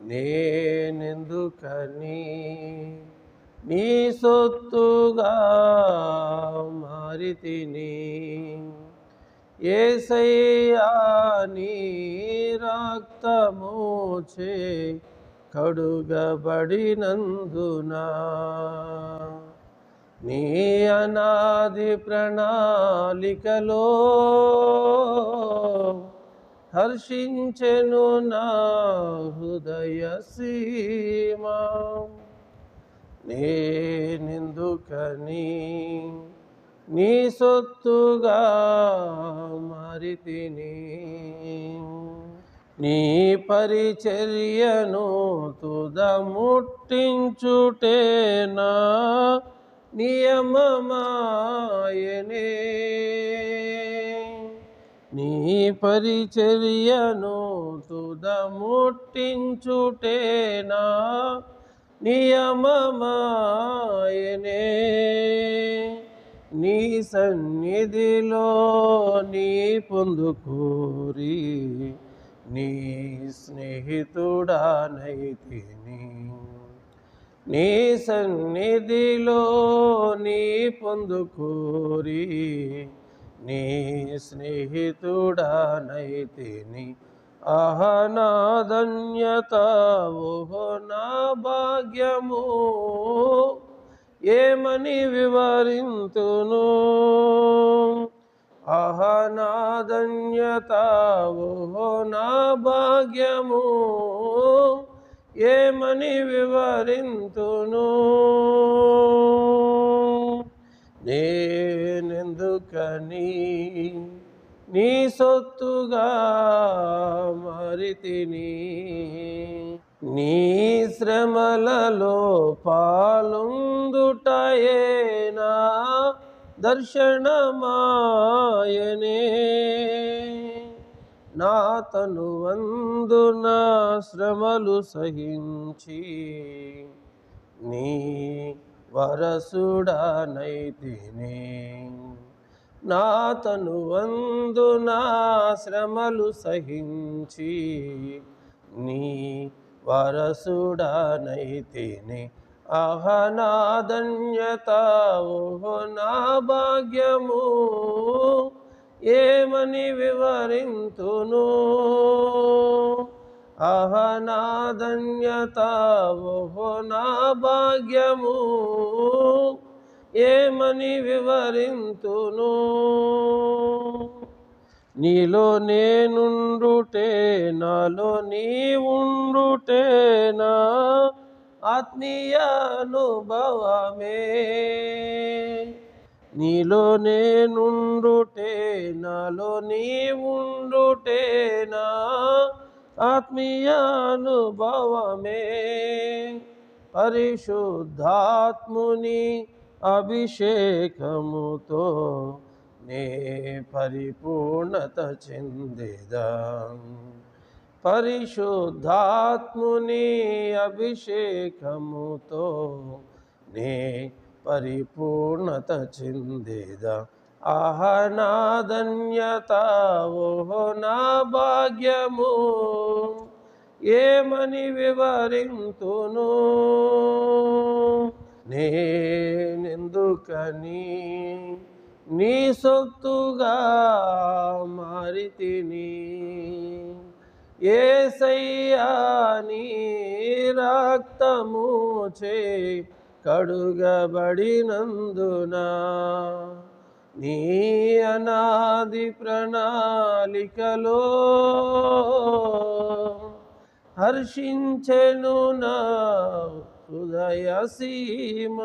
నేనెందుకని నీ సొత్తుగా మారితిని. యేసయ్యా నీ రక్తముచే కడుగబడినందున నీ అనాది ప్రణాళికలో హర్షించెను నా హృదయ సీమ. నేనెందుకని నీ సొత్తుగా మారితిని. నీ పరిచర్యను తుదముట్టించుటేనా నియమమాయనే. నీ పరిచర్యను తుదముట్టించుటేనా నియమమాయనే. నీ సన్నిధిలో నీ పొందుకోరి నీ స్నేహితుడానైతిని. నీ సన్నిధిలో నీ పొందుకోరి నీ స్నేహితుడానైతిని. ఆహా నా ధన్యత, ఓహో నా భాగ్యము, ఏమని వివరింతును. ఆహా నా ధన్యత, ఓహో నా భాగ్యము, ఏమని వివరింతును. నేనెందుకని నీ సొత్తుగా మారితిని. నీ శ్రమలలో పాలొందుటయేనా దర్శనమాయనే. నా తనువందున శ్రమలు సహించి నీ వారసుడానైతిని. నా తనువందున శ్రమలు సహించి నీ వారసుడానైతిని. ఆహా నా ధన్యత, ఓహో నా భాగ్యము, ఏమని వివరింతును. ఆహా నా ధన్యత, ఓహో నా భాగ్యము, ఏమని వివరింతును. నీలో నేనుండుటే నాలో నీ ఉండుటేనా ఆత్మీయ అనుభవమే. నీలో నేనుండుటే నాలో నీ ఉండుటేనా ఆత్మీయ అనుభవమే. పరిశుద్ధాత్ముని అభిషేకముతో నే పరిపూర్ణత చెందేదా. పరిశుద్ధాత్ముని అభిషేకముతో నే పరిపూర్ణత చెందేదా. ఆహా నా ధన్యత, ఓహో నా భాగ్యము, ఏమని వివరింతును. నేనెందుకని నీ సొత్తుగా మారితిని. యేసయ్యా నీ రక్తముచే కడుగబడినందున నీ అనాది ప్రణాళికలో హర్షించెను నా హృదయ సీమ.